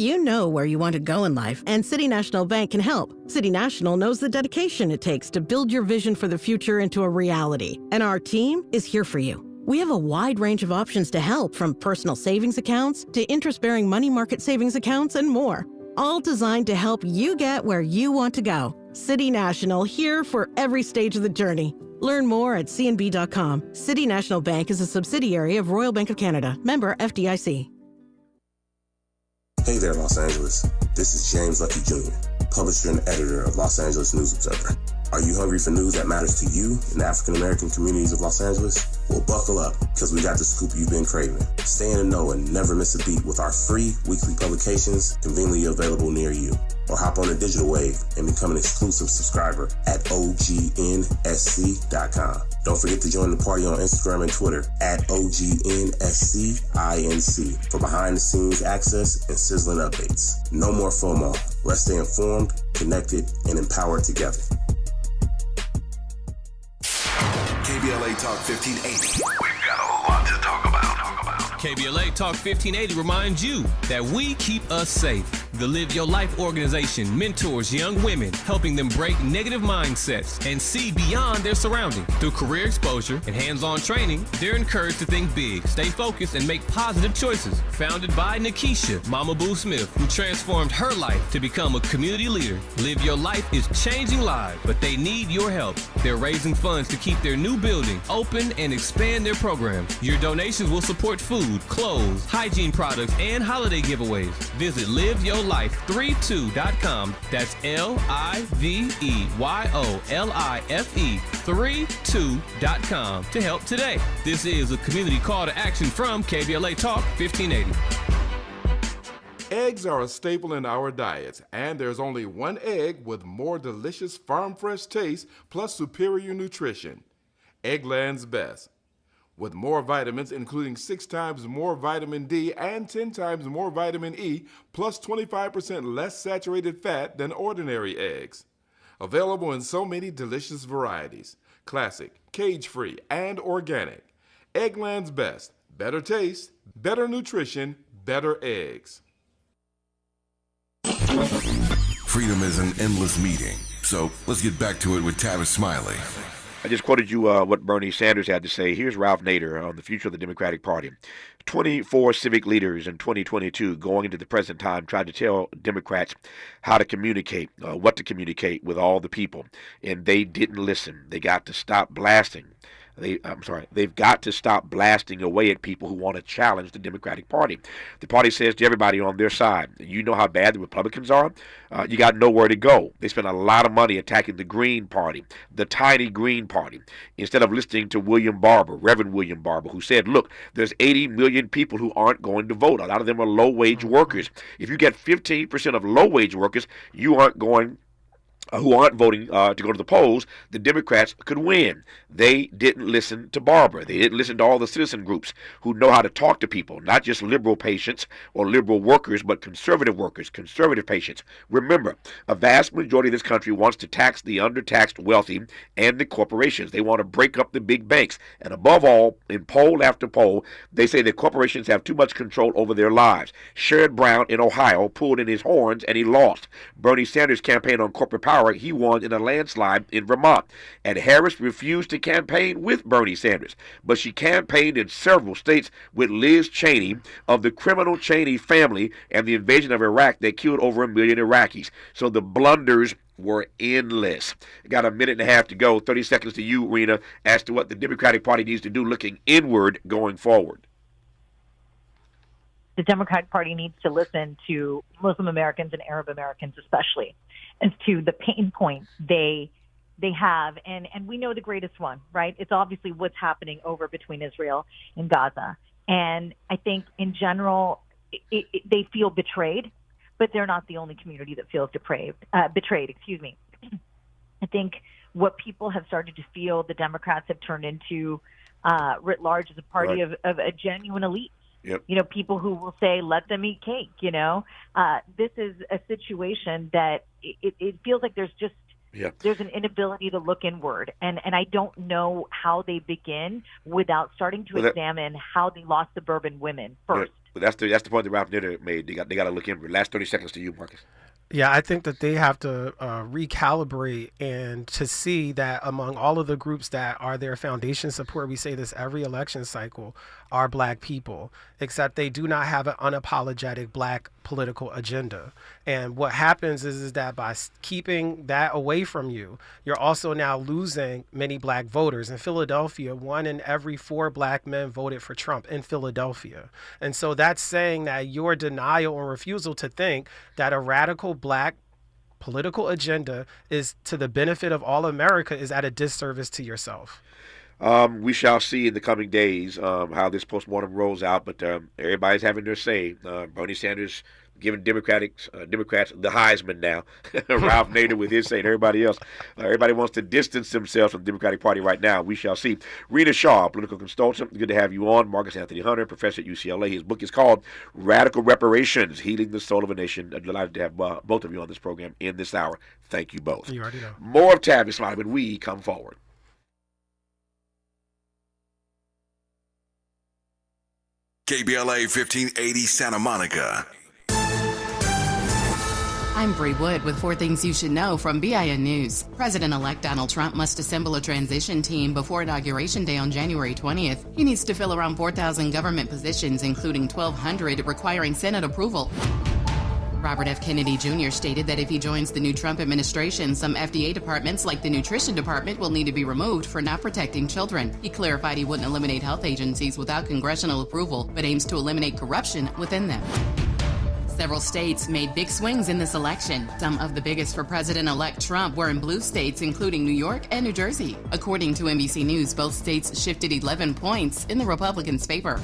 You know where you want to go in life, and City National Bank can help. City National knows the dedication it takes to build your vision for the future into a reality, and our team is here for you. We have a wide range of options to help, from personal savings accounts to interest-bearing money market savings accounts and more, all designed to help you get where you want to go. City National, here for every stage of the journey. Learn more at cnb.com. City National Bank is a subsidiary of Royal Bank of Canada, member FDIC. Hey there, Los Angeles. This is James Lucky Jr., publisher and editor of Los Angeles News Observer. Are you hungry for news that matters to you in the African-American communities of Los Angeles? Well, buckle up, because we got the scoop you've been craving. Stay in the know and never miss a beat with our free weekly publications conveniently available near you. Or hop on the digital wave and become an exclusive subscriber at OGNSC.com. Don't forget to join the party on Instagram and Twitter at OGNSCINC for behind-the-scenes access and sizzling updates. No more FOMO. Let's stay informed, connected, and empowered together. KBLA Talk 1580. We've got a lot to talk about. KBLA Talk 1580 reminds you that we keep us safe. The Live Your Life organization mentors young women, helping them break negative mindsets and see beyond their surroundings. Through career exposure and hands-on training, they're encouraged to think big, stay focused, and make positive choices. Founded by Nikisha Mama Boo Smith, who transformed her life to become a community leader. Live Your Life is changing lives, but they need your help. They're raising funds to keep their new building open and expand their programs. Your donations will support food, clothes, hygiene products, and holiday giveaways. Visit liveyourlife32.com. That's LIVEYOLIFE32.com to help today. This is a community call to action from KBLA Talk 1580. Eggs are a staple in our diets, and there's only one egg with more delicious farm fresh taste plus superior nutrition. Eggland's Best. With more vitamins, including 6 times more vitamin D and 10 times more vitamin E, plus 25% less saturated fat than ordinary eggs. Available in so many delicious varieties: classic, cage-free, and organic. Eggland's Best. Better taste, better nutrition, better eggs. Freedom is an endless meeting, so let's get back to it with Tavis Smiley. I just quoted you what Bernie Sanders had to say. Here's Ralph Nader on the future of the Democratic Party. 24 civic leaders in 2022 going into the present time tried to tell Democrats how to communicate, what to communicate with all the people, and they didn't listen. They got to stop blasting. They've got to stop blasting away at people who want to challenge the Democratic Party. The party says to everybody on their side, you know how bad the Republicans are? You got nowhere to go. They spend a lot of money attacking the Green Party, the tiny Green Party, instead of listening to Reverend William Barber, who said, look, there's 80 million people who aren't going to vote. A lot of them are low-wage workers. If you get 15% of low-wage workers, who aren't voting to go to the polls, the Democrats could win. They didn't listen to Barbara. They didn't listen to all the citizen groups who know how to talk to people, not just liberal patients or liberal workers, but conservative workers, conservative patients. Remember, a vast majority of this country wants to tax the undertaxed wealthy and the corporations. They want to break up the big banks. And above all, in poll after poll, they say that corporations have too much control over their lives. Sherrod Brown in Ohio pulled in his horns and he lost. Bernie Sanders' campaign on corporate power, he won in a landslide in Vermont. And Harris refused to campaign with Bernie Sanders, but she campaigned in several states with Liz Cheney of the criminal Cheney family and the invasion of Iraq that killed over 1 million Iraqis. So the blunders were endless. Got a minute and a half to go. 30 seconds to you, Rena, as to what the Democratic Party needs to do looking inward going forward. The Democratic Party needs to listen to Muslim Americans and Arab Americans especially, as to the pain points they have. And we know the greatest one, right? It's obviously what's happening over between Israel and Gaza. And I think in general, they feel betrayed, but they're not the only community that feels betrayed. I think what people have started to feel the Democrats have turned into writ large is a party of a genuine elite. Yep. You know, people who will say, let them eat cake, you know. This is a situation that it feels like there's an inability to look inward. And I don't know how they begin without starting to examine how they lost suburban women first. But that's the point that Ralph Nader made. They got to look inward. Last 30 seconds to you, Marcus. Yeah, I think that they have to recalibrate and to see that among all of the groups that are their foundation support, we say this every election cycle, are Black people, except they do not have an unapologetic Black political agenda. And what happens is that by keeping that away from you, you're also now losing many Black voters. In Philadelphia, 1 in every 4 Black men voted for Trump in Philadelphia. And so that's saying that your denial and refusal to think that a radical Black political agenda is to the benefit of all America is at a disservice to yourself. We shall see in the coming days how this postmortem rolls out, but everybody's having their say. Bernie Sanders giving Democrats the Heisman now. Ralph Nader with his say, and everybody else. Everybody wants to distance themselves from the Democratic Party right now. We shall see. Rena Shaw, political consultant, good to have you on. Marcus Anthony Hunter, professor at UCLA. His book is called Radical Reparations, Healing the Soul of a Nation. I'm delighted to have both of you on this program in this hour. Thank you both. You already know. More of Tavis Smiley when we come forward. KBLA 1580 Santa Monica. I'm Bree Wood with 4 things you should know from BIN News. President-elect Donald Trump must assemble a transition team before Inauguration Day on January 20th. He needs to fill around 4,000 government positions, including 1,200 requiring Senate approval. Robert F. Kennedy Jr. stated that if he joins the new Trump administration, some FDA departments like the Nutrition Department will need to be removed for not protecting children. He clarified he wouldn't eliminate health agencies without congressional approval, but aims to eliminate corruption within them. Several states made big swings in this election. Some of the biggest for President-elect Trump were in blue states, including New York and New Jersey. According to NBC News, both states shifted 11 points in the Republicans' favor.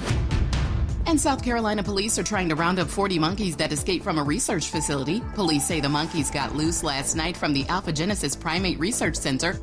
And South Carolina police are trying to round up 40 monkeys that escaped from a research facility. Police say the monkeys got loose last night from the Alpha Genesis Primate Research Center.